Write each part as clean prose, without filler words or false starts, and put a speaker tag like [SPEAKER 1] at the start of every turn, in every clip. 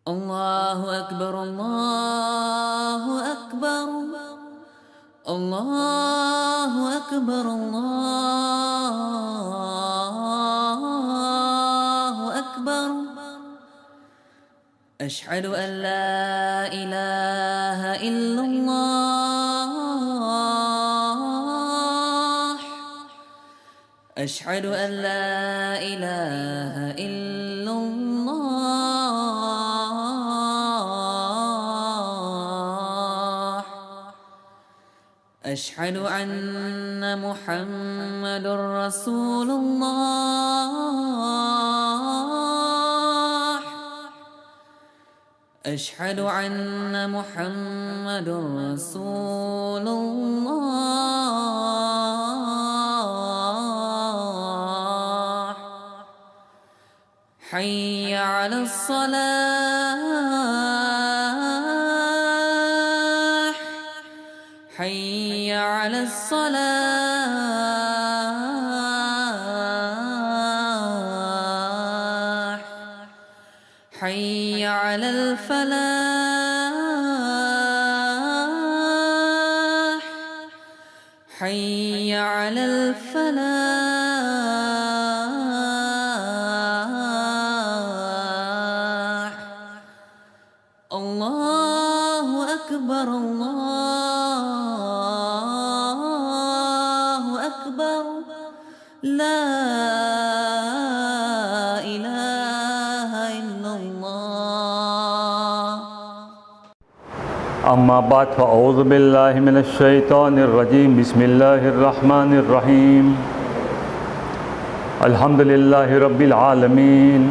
[SPEAKER 1] الله أكبر الله أكبر الله أكبر الله أكبر. أشهد أن لا إله إلا الله. أشهد أن لا إله إلا الله. أشهد أن محمد رسول الله. أشهد أن محمد رسول الله. حي على الصلاة. حي على الصلاة. حي على الفلاح. حي على الفلاح. الله أكبر الله أكبر. لا إله إلا الله.
[SPEAKER 2] أما بعد فأعوذ بالله من الشيطان الرجيم. بسم الله الرحمن الرحيم. الحمد لله رب العالمين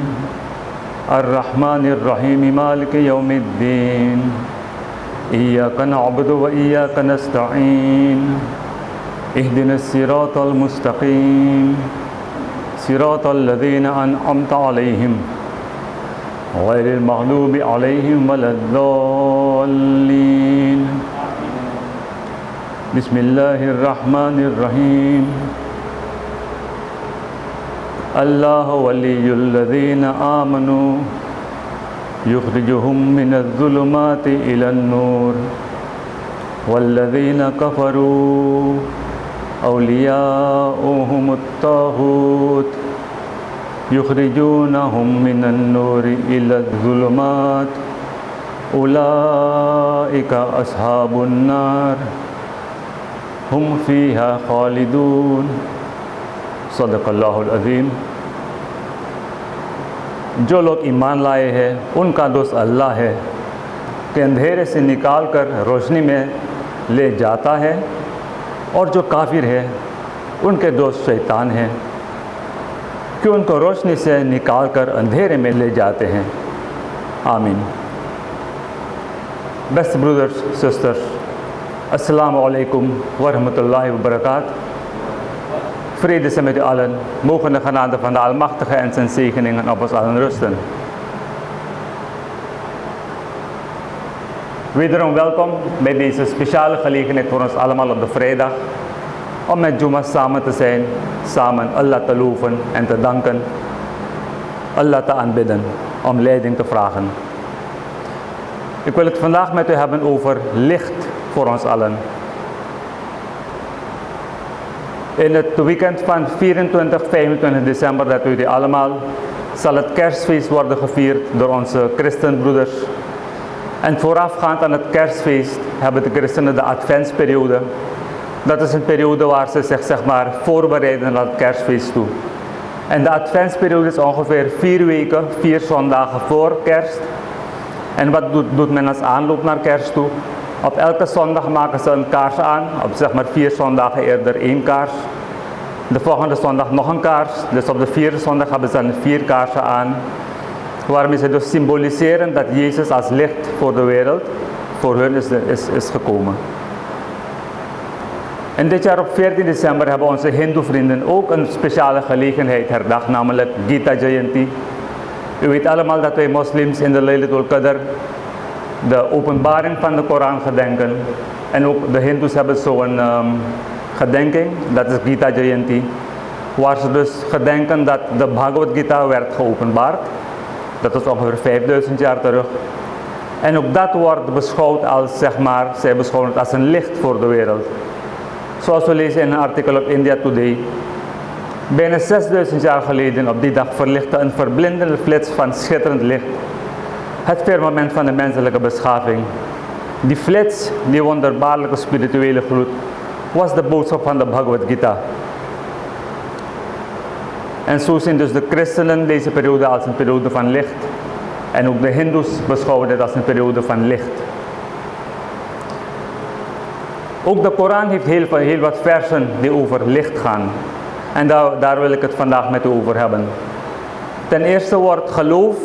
[SPEAKER 2] الرحمن الرحيم مالك يوم الدين. إياك نعبد وإياك نستعين. اهدنا الصراط المستقيم صراط الذين أنعمت عليهم غير المغضوب عليهم ولا الضالين. بسم الله الرحمن الرحيم. الله ولي الذين آمنوا يخرجهم من الظلمات إلى النور والذين كفروا أولياؤهم الطاغوت يخرجونهم من النور إلى الظلمات أولئك أصحاب النار هم فيها خالدون. صدق अल्लाह अज़ीम. जो लोग ईमान लाए हैं उनका दोस्त अल्लाह है कि अंधेरे से निकाल कर रोशनी में ले जाता है, और जो काफिर है उनके दोस्त शैतान हैं कि उनको रोशनी से निकाल कर अंधेरे में ले जाते हैं. आमीन. Best brothers, sisters, Assalamu alaikum wa rahmatullahi wa barakatuh. Vrede zij met u allen, mogen de genade van de Almachtige en zijn zegeningen op ons allen rusten. Wederom welkom bij deze speciale gelegenheid voor ons allemaal op de vrijdag, om met Juma samen te zijn, samen Allah te loven en te danken, Allah te aanbidden, om leiding te vragen. Ik wil het vandaag met u hebben over licht voor ons allen. In het weekend van 24, 25 december, dat weet u allemaal, zal het kerstfeest worden gevierd door onze christenbroeders. En voorafgaand aan het kerstfeest hebben de christenen de adventsperiode. Dat is een periode waar ze zich voorbereiden naar het kerstfeest toe. En de adventsperiode is ongeveer 4 weken, 4 zondagen voor kerst. En wat doet men als aanloop naar kerst toe? Op elke zondag maken ze een kaars aan, op 4 zondagen eerder 1 kaars. De volgende zondag nog een kaars, dus op de 4e zondag hebben ze dan 4 kaarsen aan. Waarmee ze dus symboliseren dat Jezus als licht voor de wereld, voor hun is gekomen. En dit jaar op 14 december hebben onze hindoe vrienden ook een speciale gelegenheid herdacht, namelijk Gita Jayanti. U weet allemaal dat wij moslims in de Laylatul Qadr de openbaring van de Koran gedenken. En ook de hindoes hebben zo'n gedenking, dat is Gita Jayanti. Waar ze dus gedenken dat de Bhagavad Gita werd geopenbaard. Dat is ongeveer 5000 jaar terug. En ook dat wordt beschouwd als, zeg maar, zij beschouwen het als een licht voor de wereld. Zoals we lezen in een artikel op India Today. Bijna 6000 jaar geleden op die dag verlichtte een verblindende flits van schitterend licht het firmament van de menselijke beschaving. Die flits, die wonderbaarlijke spirituele gloed, was de boodschap van de Bhagavad Gita. En zo zien dus de christenen deze periode als een periode van licht. En ook de hindoes beschouwen dit als een periode van licht. Ook de Koran heeft heel wat versen die over licht gaan. En daar wil ik het vandaag met u over hebben. Ten eerste wordt geloof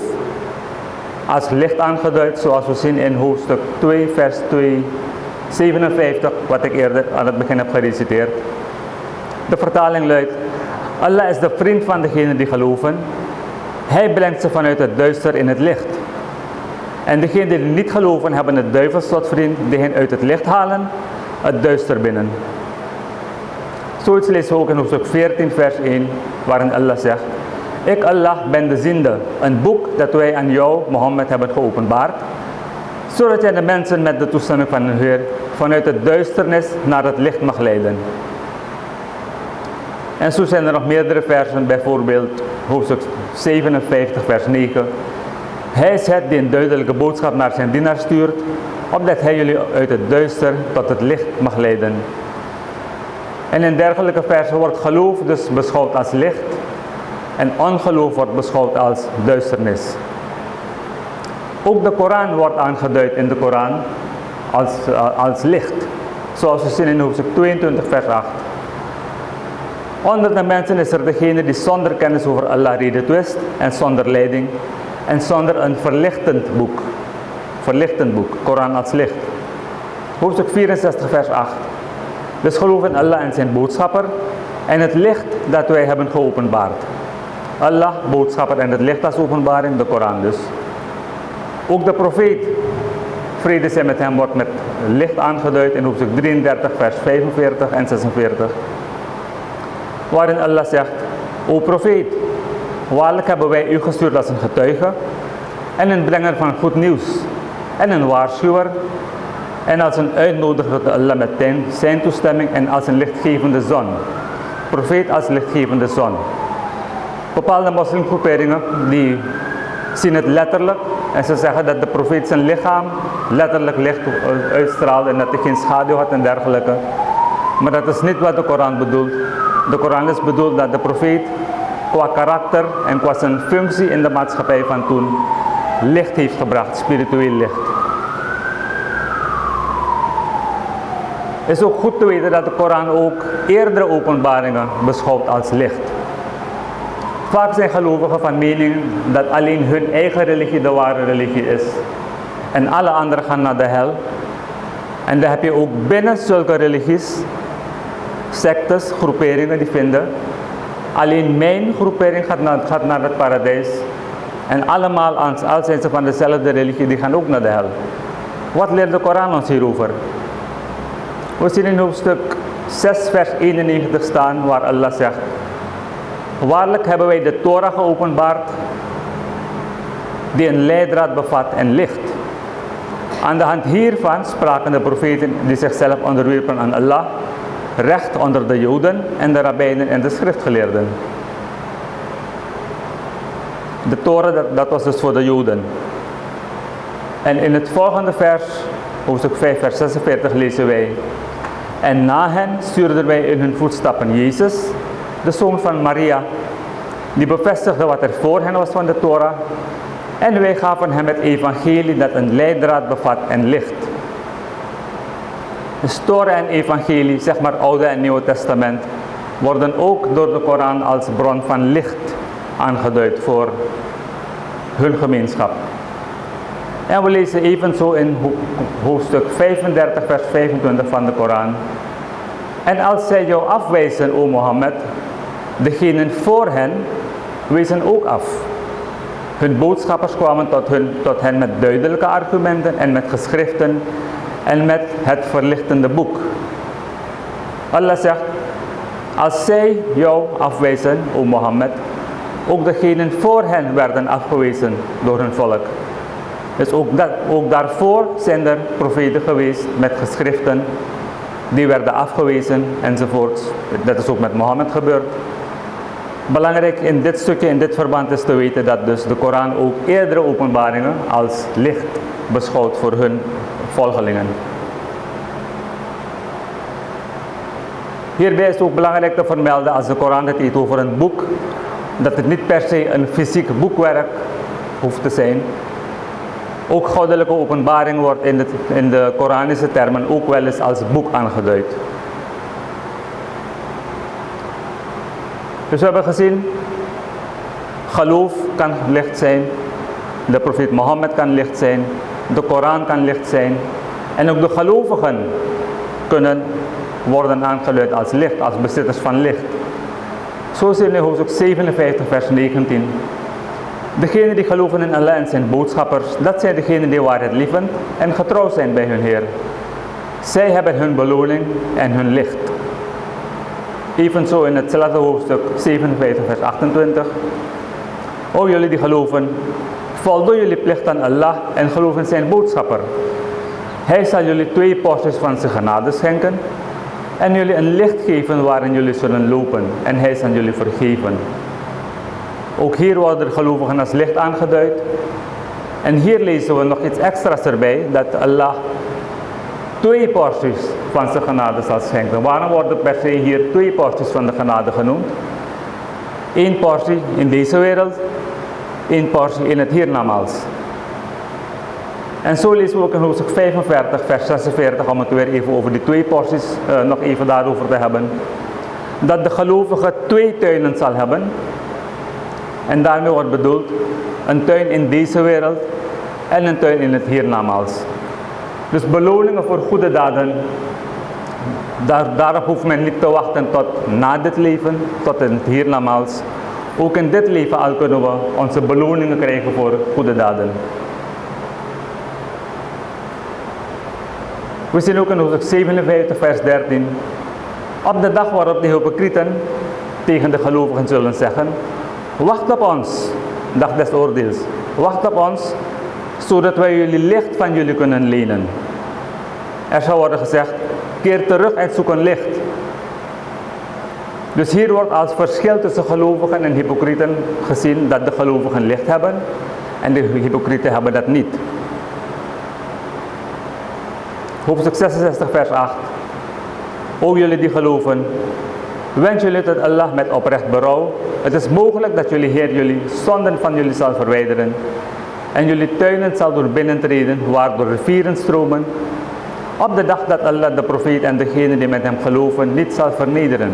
[SPEAKER 2] als licht aangeduid, zoals we zien in hoofdstuk 2, vers 257, wat ik eerder aan het begin heb gereciteerd. De vertaling luidt: Allah is de vriend van degenen die geloven. Hij brengt ze vanuit het duister in het licht. En degenen die niet geloven hebben het duivels tot vriend, die hen uit het licht halen, het duister binnen. Zoiets lezen we ook in hoofdstuk 14 vers 1, waarin Allah zegt: Ik Allah ben de ziende, een boek dat wij aan jou, Mohammed, hebben geopenbaard, zodat jij de mensen met de toestemming van hun Heer vanuit het duisternis naar het licht mag leiden. En zo zijn er nog meerdere versen, bijvoorbeeld hoofdstuk 57 vers 9. Hij is het die een duidelijke boodschap naar zijn dienaar stuurt, opdat hij jullie uit het duister tot het licht mag leiden. En in dergelijke versen wordt geloof dus beschouwd als licht en ongeloof wordt beschouwd als duisternis. Ook de Koran wordt aangeduid in de Koran als licht, zoals we zien in hoofdstuk 22 vers 8. Onder de mensen is er degene die zonder kennis over Allah redetwist en zonder leiding en zonder een verlichtend boek, Koran als licht. Hoofdstuk 64 vers 8. Dus geloof in Allah en zijn boodschapper en het licht dat wij hebben geopenbaard. Allah, boodschapper en het licht als openbaring, de Koran dus. Ook de profeet, vrede zij met hem, wordt met licht aangeduid in hoofdstuk 33 vers 45 en 46. Waarin Allah zegt: O profeet, waarlijk hebben wij u gestuurd als een getuige en een brenger van goed nieuws en een waarschuwer en als een uitnodiger tot Allah met zijn toestemming en als een lichtgevende zon. Profeet als lichtgevende zon. Bepaalde moslimgroeperingen die zien het letterlijk en ze zeggen dat de profeet zijn lichaam letterlijk licht uitstraalde en dat hij geen schaduw had en dergelijke. Maar dat is niet wat de Koran bedoelt. De Koran is bedoeld dat de profeet qua karakter en qua zijn functie in de maatschappij van toen licht heeft gebracht, spiritueel licht. Het is ook goed te weten dat de Koran ook eerdere openbaringen beschouwt als licht. Vaak zijn gelovigen van mening dat alleen hun eigen religie de ware religie is en alle anderen gaan naar de hel. En dan heb je ook binnen zulke religies sectes, groeperingen die vinden: alleen mijn groepering gaat naar het paradijs en allemaal, al zijn ze van dezelfde religie, die gaan ook naar de hel. Wat leert de Koran ons hierover? We zien in hoofdstuk 6 vers 91 staan waar Allah zegt: Waarlijk hebben wij de Torah geopenbaard die een leidraad bevat en licht. Aan de hand hiervan spraken de profeten die zichzelf onderwerpen aan Allah recht onder de Joden en de rabbijnen en de schriftgeleerden. De Torah, dat was dus voor de Joden. En in het volgende vers, hoofdstuk 5 vers 46, lezen wij: En na hen stuurden wij in hun voetstappen Jezus, de zoon van Maria, die bevestigde wat er voor hen was van de Torah. En wij gaven hem het evangelie dat een leidraad bevat en licht. Dus Torah en evangelie, zeg maar Oude en Nieuwe Testament, worden ook door de Koran als bron van licht aangeduid voor hun gemeenschap. En we lezen evenzo in hoofdstuk 35 vers 25 van de Koran: En als zij jou afwijzen, o Mohammed, degenen voor hen wezen ook af. Hun boodschappers kwamen tot hen met duidelijke argumenten en met geschriften en met het verlichtende boek. Allah zegt: Als zij jou afwijzen, o Mohammed, ook degenen voor hen werden afgewezen door hun volk. Dus ook daarvoor zijn er profeten geweest met geschriften, die werden afgewezen enzovoort. Dat is ook met Mohammed gebeurd. Belangrijk in dit stukje, in dit verband is te weten dat dus de Koran ook eerdere openbaringen als licht beschouwt voor hun volgelingen. Hierbij is het ook belangrijk te vermelden als de Koran het heeft over een boek, dat het niet per se een fysiek boekwerk hoeft te zijn. Ook goddelijke openbaring wordt in de Koranische termen ook wel eens als boek aangeduid. Dus we hebben gezien, geloof kan licht zijn, de profeet Mohammed kan licht zijn, de Koran kan licht zijn en ook de gelovigen kunnen worden aangeduid als licht, als bezitters van licht. Zo zien we in hoofdstuk 57 vers 19. Degenen die geloven in Allah en zijn boodschappers, dat zijn degenen die waarheidlievend en getrouw zijn bij hun Heer. Zij hebben hun beloning en hun licht. Evenzo in hetzelfde hoofdstuk 57 vers 28. O jullie die geloven, voldoen jullie plicht aan Allah en geloof in zijn boodschapper. Hij zal jullie 2 porties van zijn genade schenken en jullie een licht geven waarin jullie zullen lopen en hij zal jullie vergeven. Ook hier worden de gelovigen als licht aangeduid. En hier lezen we nog iets extra's erbij, dat Allah 2 porties van zijn genade zal schenken. Waarom worden per se hier 2 porties van de genade genoemd? 1 portie in deze wereld, 1 portie in het hiernamaals. En zo lezen we ook in hoofdstuk 45 vers 46, om het weer even over die 2 porties nog even daarover te hebben. Dat de gelovige 2 tuinen zal hebben. En daarmee wordt bedoeld een tuin in deze wereld en een tuin in het hiernamaals. Dus beloningen voor goede daden, daarop hoeft men niet te wachten tot na dit leven, tot in het hiernamaals. Ook in dit leven al kunnen we onze beloningen krijgen voor goede daden. We zien ook in hoofdstuk 57 vers 13. Op de dag waarop de hypocrieten tegen de gelovigen zullen zeggen: wacht op ons, dag des oordeels. Wacht op ons, zodat wij jullie licht van jullie kunnen lenen. Er zal worden gezegd: keer terug en zoek een licht. Dus hier wordt als verschil tussen gelovigen en hypocrieten gezien dat de gelovigen licht hebben en de hypocrieten hebben dat niet. Hoofdstuk 66 vers 8. O jullie die geloven, wens jullie tot Allah met oprecht berouw. Het is mogelijk dat jullie Heer jullie zonden van jullie zal verwijderen en jullie tuinen zal door binnentreden waardoor rivieren stromen, op de dag dat Allah de profeet en degenen die met hem geloven niet zal vernederen.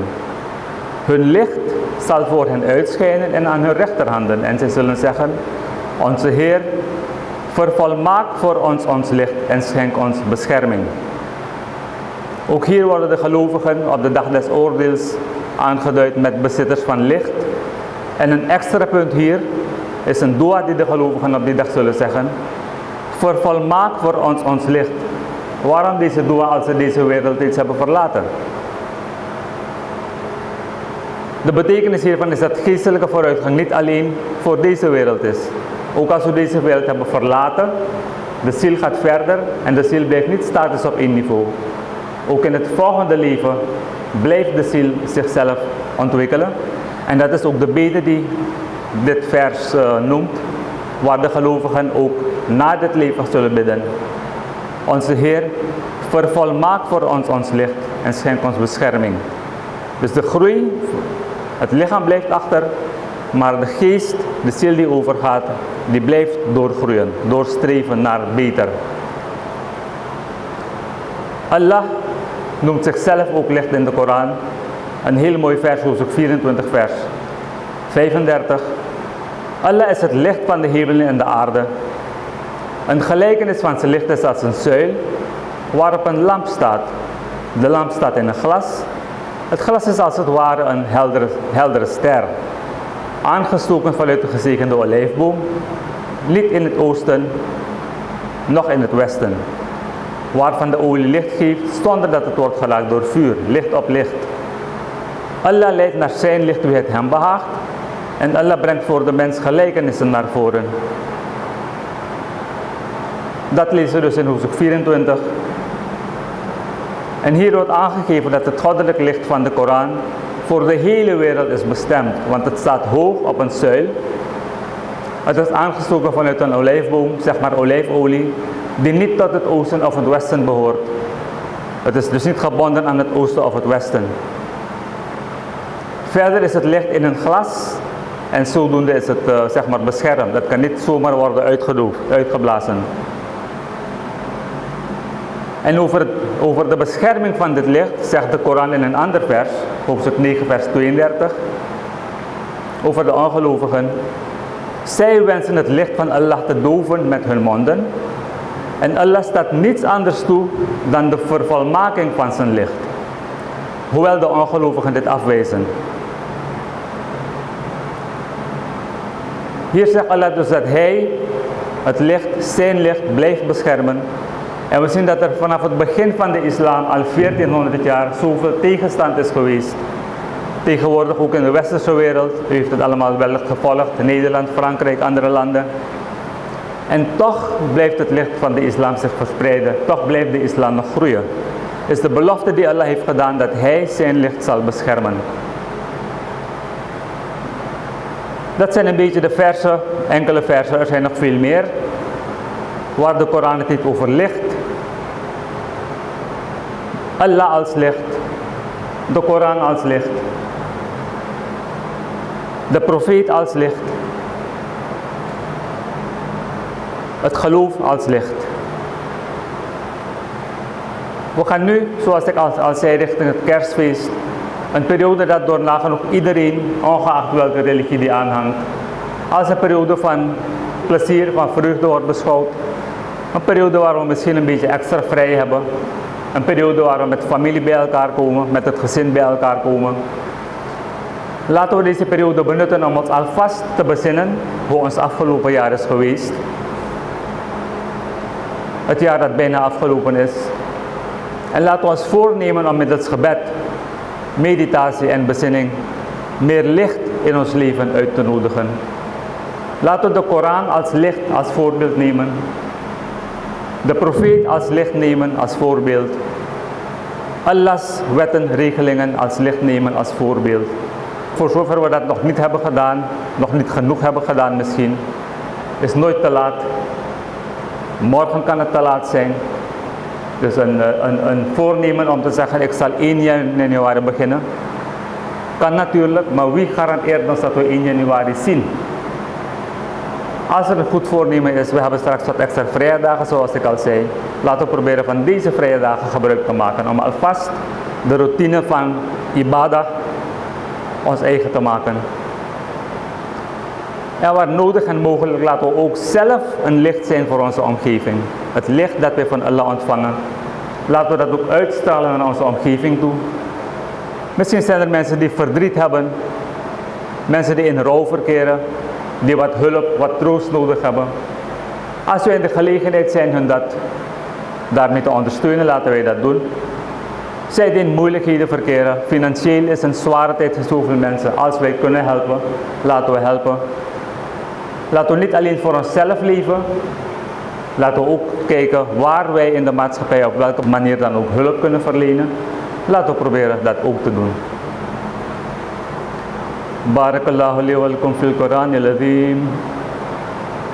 [SPEAKER 2] Hun licht zal voor hen uitschijnen en aan hun rechterhanden en zij zullen zeggen: onze Heer, vervolmaak voor ons ons licht en schenk ons bescherming. Ook hier worden de gelovigen op de dag des oordeels aangeduid met bezitters van licht. En een extra punt hier is een dua die de gelovigen op die dag zullen zeggen: vervolmaak voor ons ons licht. Waarom deze dua als ze deze wereld iets hebben verlaten? De betekenis hiervan is dat geestelijke vooruitgang niet alleen voor deze wereld is. Ook als we deze wereld hebben verlaten, de ziel gaat verder en de ziel blijft niet statisch op één niveau. Ook in het volgende leven blijft de ziel zichzelf ontwikkelen. En dat is ook de bede die dit vers noemt, waar de gelovigen ook na dit leven zullen bidden. Onze Heer, vervolmaak voor ons ons licht en schenk ons bescherming. Dus de groei, het lichaam blijft achter, maar de geest, de ziel die overgaat, die blijft doorgroeien, doorstreven naar beter. Allah noemt zichzelf ook licht in de Koran. Een heel mooi vers, hoofdstuk 24 vers 35. Allah is het licht van de hemelen en de aarde. Een gelijkenis van zijn licht is als een zuil waarop een lamp staat. De lamp staat in een glas. Het glas is als het ware een heldere ster, aangestoken vanuit de gezegende olijfboom, niet in het oosten, noch in het westen, waarvan de olie licht geeft zonder dat het wordt geraakt door vuur, licht op licht. Allah leidt naar zijn licht wie het hem behaagt En Allah brengt voor de mens gelijkenissen naar voren. Dat lezen we dus in hoofdstuk 24. En hier wordt aangegeven dat het goddelijk licht van de Koran voor de hele wereld is bestemd. Want het staat hoog op een zuil. Het is aangestoken vanuit een olijfboom, zeg maar olijfolie, die niet tot het oosten of het westen behoort. Het is dus niet gebonden aan het oosten of het westen. Verder is het licht in een glas en zodoende is het zeg maar beschermd. Dat kan niet zomaar worden uitgeblazen. En over de bescherming van dit licht zegt de Koran in een ander vers, hoofdstuk 9 vers 32, over de ongelovigen. Zij wensen het licht van Allah te doven met hun monden. En Allah staat niets anders toe dan de vervolmaking van zijn licht. Hoewel de ongelovigen dit afwijzen. Hier zegt Allah dus dat hij, het licht, zijn licht blijft beschermen. En we zien dat er vanaf het begin van de islam al 1400 jaar zoveel tegenstand is geweest. Tegenwoordig ook in de westerse wereld. U heeft het allemaal wel gevolgd. Nederland, Frankrijk, andere landen. En toch blijft het licht van de islam zich verspreiden. Toch blijft de islam nog groeien. Het is de belofte die Allah heeft gedaan dat hij zijn licht zal beschermen. Dat zijn een beetje de versen, enkele versen. Er zijn nog veel meer. Waar de Koran het niet over licht. Allah als licht. De Koran als licht. De profeet als licht. Het geloof als licht. We gaan nu, zoals ik al zei, richting het kerstfeest. Een periode dat door nagenoeg iedereen, ongeacht welke religie die aanhangt, als een periode van plezier, van vreugde wordt beschouwd. Een periode waar we misschien een beetje extra vrij hebben. Een periode waar we met familie bij elkaar komen, met het gezin bij elkaar komen. Laten we deze periode benutten om ons alvast te bezinnen hoe ons afgelopen jaar is geweest. Het jaar dat bijna afgelopen is. En laten we ons voornemen om middels gebed, meditatie en bezinning meer licht in ons leven uit te nodigen. Laten we de Koran als licht, als voorbeeld nemen. De profeet als licht nemen, als voorbeeld. Allah's wetten, regelingen als licht nemen, als voorbeeld. Voor zover we dat nog niet hebben gedaan, nog niet genoeg hebben gedaan misschien, is nooit te laat. Morgen kan het te laat zijn. Dus een voornemen om te zeggen, ik zal 1 januari beginnen. Kan natuurlijk, maar wie garandeert ons dat we 1 januari zien? Als er een goed voornemen is, we hebben straks wat extra vrije dagen zoals ik al zei. Laten we proberen van deze vrije dagen gebruik te maken. Om alvast de routine van ibadah ons eigen te maken. En waar nodig en mogelijk laten we ook zelf een licht zijn voor onze omgeving. Het licht dat wij van Allah ontvangen. Laten we dat ook uitstralen naar onze omgeving toe. Misschien zijn er mensen die verdriet hebben. Mensen die in rouw verkeren. Die wat hulp, wat troost nodig hebben. Als wij in de gelegenheid zijn hun dat daarmee te ondersteunen, laten wij dat doen. Zij die in moeilijkheden verkeren. Financieel is een zware tijd voor zoveel mensen. Als wij kunnen helpen, laten we helpen. Laten we niet alleen voor onszelf leven. Laten we ook kijken waar wij in de maatschappij op welke manier dan ook hulp kunnen verlenen. Laten we proberen dat ook te doen. Barakallahu li wa lakum fil Qur'anil azim.